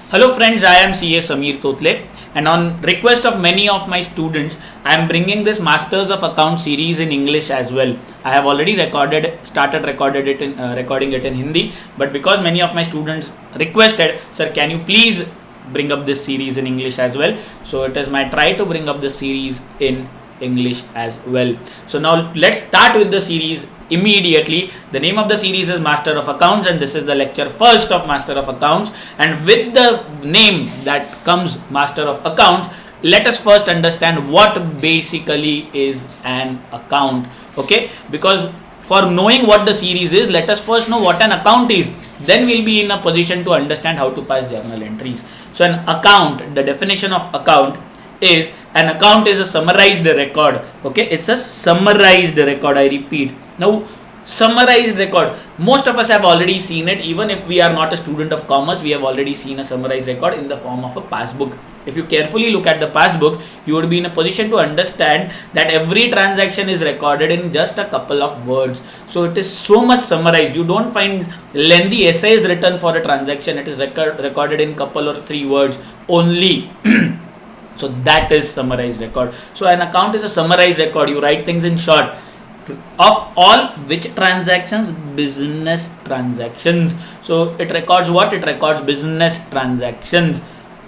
Hello friends, I am CA Samir Totle, and on request of many of my students, I am bringing this Masters of Account series in English as well. I have already recording it in Hindi, but because many of my students requested, sir, can you please bring up this series in English as well? So it is my try to bring up the series in English as well. So now let's start with the series immediately. The name of the series is Master of Accounts, and this is the lecture first of Master of Accounts. And with the name that comes Master of Accounts, let us first understand what basically is an account. Okay, because for knowing what the series is, let us first know what an account is. Then we'll be in a position to understand how to pass journal entries. So an account, the definition of account is an account is a summarized record. Okay, it's a summarized record. I repeat. Now, summarized record, most of us have already seen it. Even if we are not a student of commerce, we have already seen a summarized record in the form of a passbook. If you carefully look at the passbook, you would be in a position to understand that every transaction is recorded in just a couple of words. So it is so much summarized. You don't find lengthy essays written for a transaction. It is recorded in couple or 3 words only. So that is summarized record. So an account is a summarized record. You write things in short. Of all which transactions? Business transactions. So it records what? It records business transactions.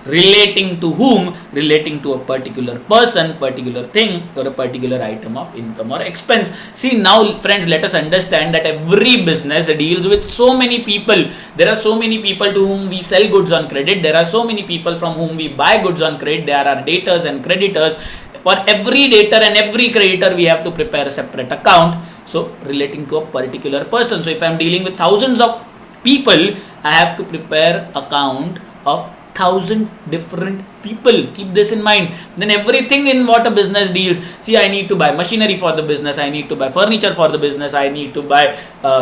Relating to whom? Relating to a particular person, particular thing, or a particular item of income or expense. See, now friends, let us understand that every business deals with so many people. There are so many people to whom we sell goods on credit. There are so many people from whom we buy goods on credit. There are debtors and creditors. For every debtor and every creditor, we have to prepare a separate account. So relating to a particular person. So if I am dealing with thousands of people, I have to prepare account of 1,000 different people. Keep this in mind. Then everything in what a business deals. See, I need to buy machinery for the business. I need to buy furniture for the business. I need to buy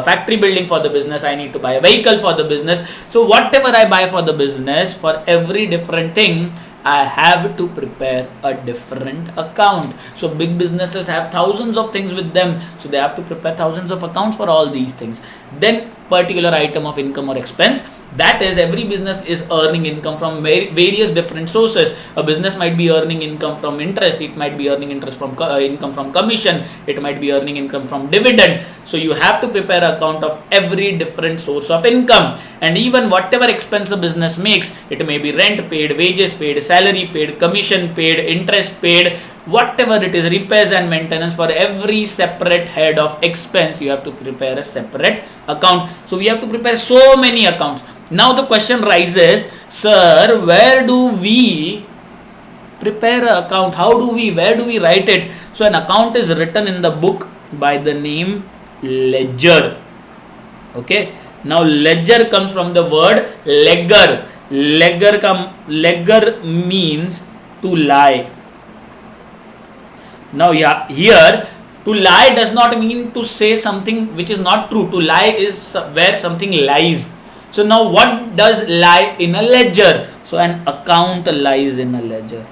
factory building for the business. I need to buy a vehicle for the business. So whatever I buy for the business, for every different thing, I have to prepare a different account. So big businesses have thousands of things with them. So they have to prepare thousands of accounts for all these things. Then particular item of income or expense. That is, every business is earning income from various different sources. A business might be earning income from interest. It might be earning interest from income from commission. It might be earning income from dividend. So you have to prepare an account of every different source of income. And even whatever expense a business makes, it may be rent paid, wages paid, salary paid, commission paid, interest paid, whatever it is, repairs and maintenance, for every separate head of expense, you have to prepare a separate account. So we have to prepare so many accounts. Now the question rises, sir, where do we prepare an account? Where do we write it? So an account is written in the book by the name ledger. Okay. Now ledger comes from the word ledger. Ledger means to lie. Now here, to lie does not mean to say something which is not true. To lie is where something lies. So now what does lie in a ledger? So an account lies in a ledger.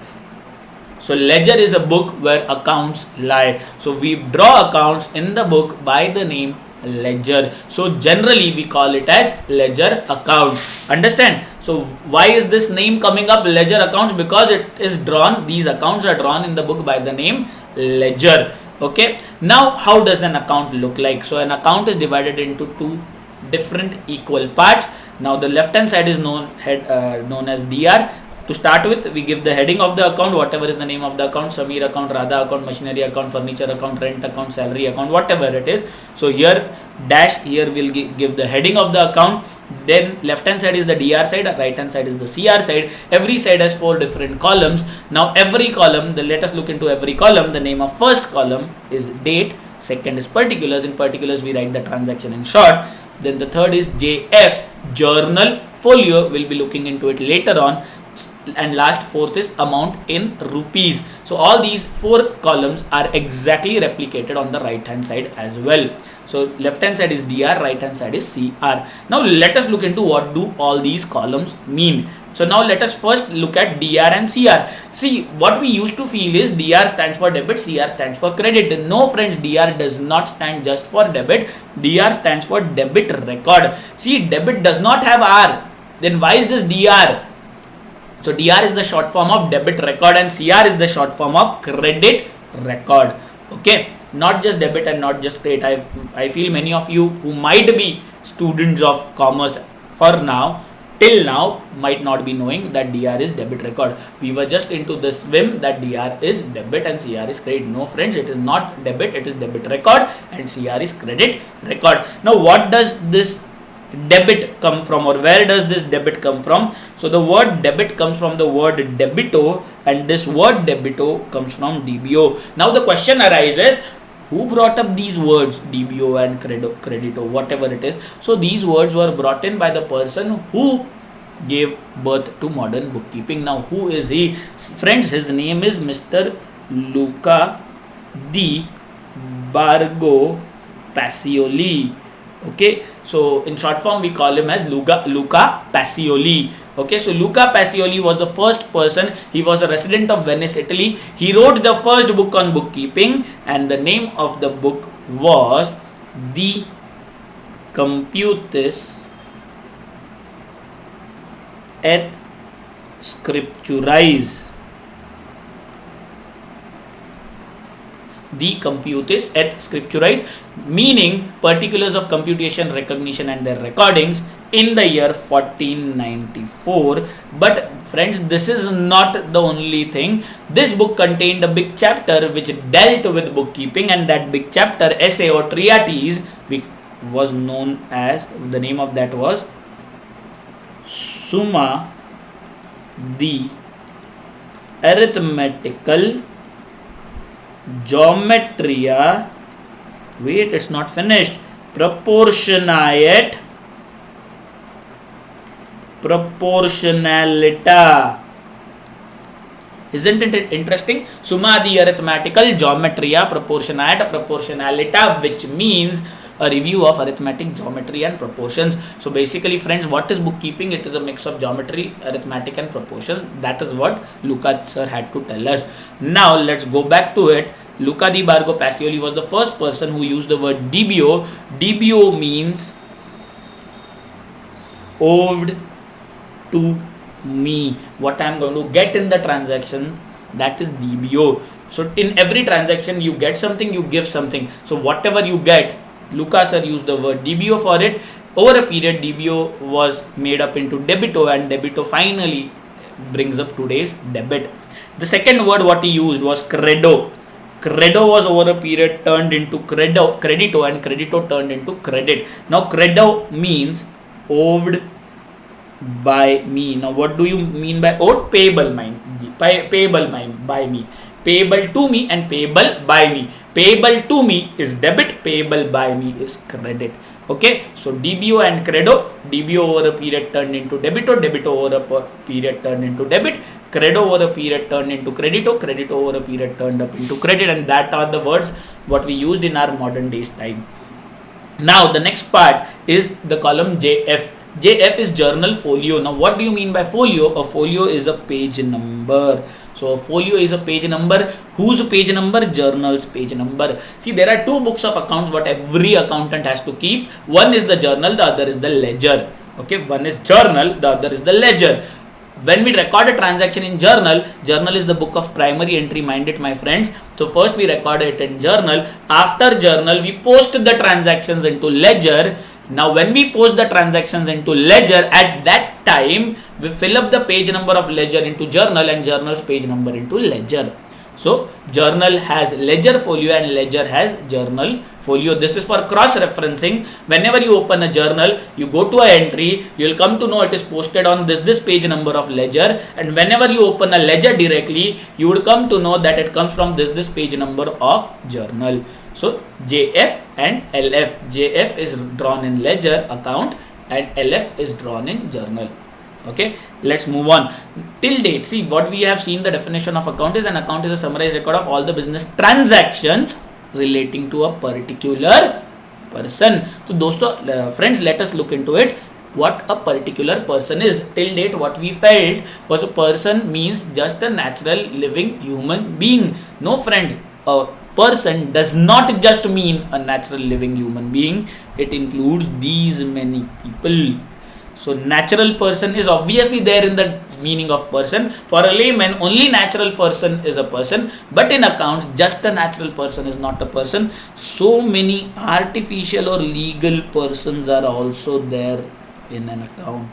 So ledger is a book where accounts lie. So we draw accounts in the book by the name ledger. So generally we call it as ledger accounts. Understand? So why is this name coming up, ledger accounts? Because it is drawn, these accounts are drawn in the book by the name ledger. Okay. Now how does an account look like? So an account is divided into 2 different equal parts. Now the left hand side is known as DR. To start with, we give the heading of the account, whatever is the name of the account, Samir account, Radha account, machinery account, furniture account, rent account, salary account, whatever it is. So here dash, here we'll give the heading of the account. Then left hand side is the DR side, right hand side is the CR side. Every side has 4 different columns. Now every column, let us look into every column. The name of first column is date, second is particulars. In particulars we write the transaction in short. Then the third is JF, journal folio. We'll be looking into it later on. And last, fourth is amount in rupees. So all these 4 columns are exactly replicated on the right hand side as well. So left hand side is DR, right hand side is CR. Now let us look into what do all these columns mean. So now let us first look at DR and CR. See, what we used to feel is DR stands for debit, CR stands for credit. No friends, DR does not stand just for debit. DR stands for debit record. See, debit does not have R. Then why is this DR? So DR is the short form of debit record and CR is the short form of credit record. Okay, not just debit and not just credit. I feel many of you who might be students of commerce for now, till now, might not be knowing that DR is debit record. We were just into this whim that DR is debit and CR is credit. No friends, it is not debit, it is debit record and CR is credit record. Now what does this debit come from, or where does this debit come from? So the word debit comes from the word debito, and this word debito comes from DBO. Now the question arises, who brought up these words DBO and credito, whatever it is? So these words were brought in by the person who gave birth to modern bookkeeping. Now who is he? Friends, his name is Mr. Luca di Bargo Pacioli. Okay, so in short form we call him as Luca Pacioli. Okay, so Luca Pacioli was the first person. He was a resident of Venice, Italy. He wrote the first book on bookkeeping, and the name of the book was De Computis et Scripturis. De Computis et Scripturis, meaning particulars of computation, recognition and their recordings, in the year 1494. But friends, this is not the only thing. This book contained a big chapter which dealt with bookkeeping, and that big chapter, essay or treatise, was known as, the name of that was Summa de Arithmetical Geometria, wait, it's not finished, Proportionalita. Isn't it interesting? Summa de Arithmetical Geometria Proportionalita, which means a review of arithmetic, geometry and proportions. So basically friends, what is bookkeeping? It is a mix of geometry, arithmetic and proportions. That is what Luca sir had to tell us. Now let's go back to it. Luca di Bargo Pacioli was the first person who used the word DBO. DBO means owed to me. What I am going to get in the transaction, that is DBO. So in every transaction you get something, you give something. So whatever you get, Luca sir used the word DBO for it. Over a period, DBO was made up into debito, and debito finally brings up today's debit. The second word what he used was credo. Credo was over a period turned into credito, and credito turned into credit. Now credo means owed by me. Now what do you mean by owed? Payable by me. Payable to me and payable by me. Payable to me is debit, payable by me is credit. Okay, so DBO and credo. DBO over a period turned into debito, debito over a period turned into debit, credo over a period turned into credito, credito over a period turned up into credit, and that are the words what we used in our modern days time. Now the next part is the column JF. JF is journal folio. Now what do you mean by folio? A folio is a page number. So a folio is a page number. Whose page number? Journal's page number. See, there are two books of accounts what every accountant has to keep. One is the journal, the other is the ledger. Okay, one is journal, the other is the ledger. When we record a transaction in journal, journal is the book of primary entry, mind it my friends. So first we record it in journal. After journal, we post the transactions into ledger. Now when we post the transactions into ledger, at that time we fill up the page number of ledger into journal and journal's page number into ledger. So journal has ledger folio and ledger has journal folio. This is for cross referencing. Whenever you open a journal, you go to an entry, you will come to know it is posted on this page number of ledger, and whenever you open a ledger directly, you would come to know that it comes from this page number of journal. So JF and LF. JF is drawn in ledger account and LF is drawn in journal. Okay, let's move on. Till date, see what we have seen, the definition of account is, an account is a summarized record of all the business transactions relating to a particular person. So friends, let us look into it. What a particular person is. Till date, what we felt was a person means just a natural living human being. No friends, a person does not just mean a natural living human being. It includes these many people. So natural person is obviously there in the meaning of person. For a layman, only natural person is a person, but in accounts, just a natural person is not a person. So many artificial or legal persons are also there in an account.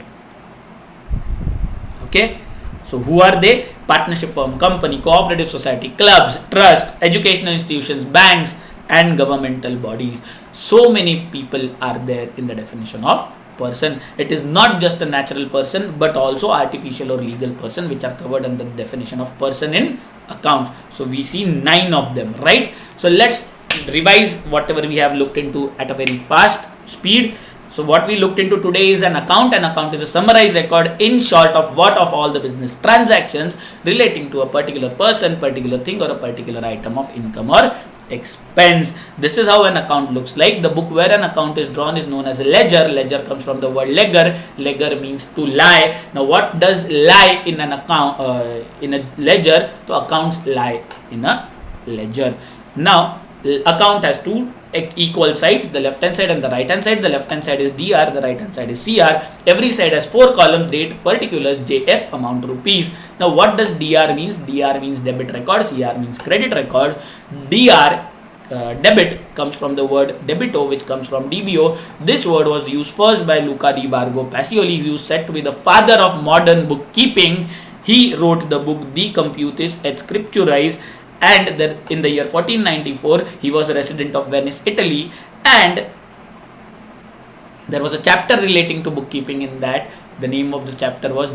Okay, so who are they? Partnership firm, company, cooperative society, clubs, trust, educational institutions, banks, and governmental bodies. So many people are there in the definition of person. It is not just a natural person, but also artificial or legal person, which are covered under the definition of person in accounts. So we see 9 of them, right? So let's revise whatever we have looked into at a very fast speed. So what we looked into today is an account. An account is a summarized record in short of what of all the business transactions relating to a particular person, particular thing, or a particular item of income or expense. This is how an account looks like. The book where an account is drawn is known as a ledger. Ledger comes from the word ledger. Ledger means to lie. Now what does lie in an account, in a ledger? So accounts lie in a ledger. Now account has two equal sides, the left hand side and the right hand side. The left hand side is DR, the right hand side is CR. Every side has 4 columns, date, particulars, JF, amount, rupees. Now what does DR means? DR means debit record, CR means credit record. DR debit comes from the word debito, which comes from DBO. This word was used first by Luca di Borgo Pacioli, who is said to be the father of modern bookkeeping. He wrote the book De Computis et Scripturis, and in the year 1494 he was a resident of Venice, Italy, and there was a chapter relating to bookkeeping in that. The name of the chapter was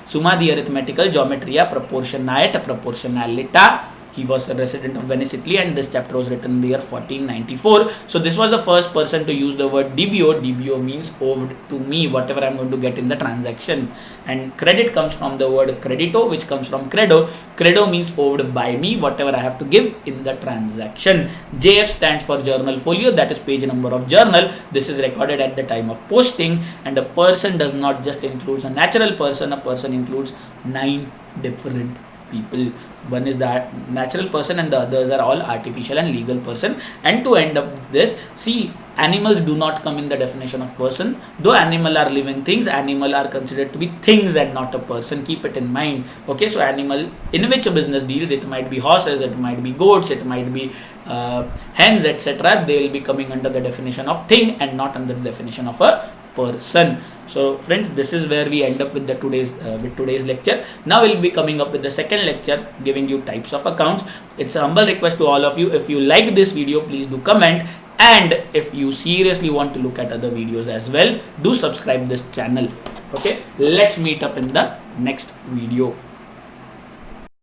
Summa di Arithmetical Geometria Proportionalita. He was a resident of Venice, Italy, and this chapter was written in the year 1494. So this was the first person to use the word DBO. DBO means owed to me, whatever I'm going to get in the transaction. And credit comes from the word credito, which comes from credo. Credo means owed by me, whatever I have to give in the transaction. JF stands for journal folio, that is page number of journal. This is recorded at the time of posting. And a person does not just include a natural person. A person includes 9 different people. One is the natural person and the others are all artificial and legal person. And to end up this, see, animals do not come in the definition of person. Though animal are living things, animal are considered to be things and not a person. Keep it in mind. Okay, so animal in which a business deals, it might be horses, it might be goats, it might be hens, etc. They will be coming under the definition of thing and not under the definition of a person. So friends, this is where we end up with the today's lecture. Now we'll be coming up with the second lecture, giving you types of accounts. It's a humble request to all of you, if you like this video, please do comment, and if you seriously want to look at other videos as well, do subscribe this channel. Okay, let's meet up in the next video.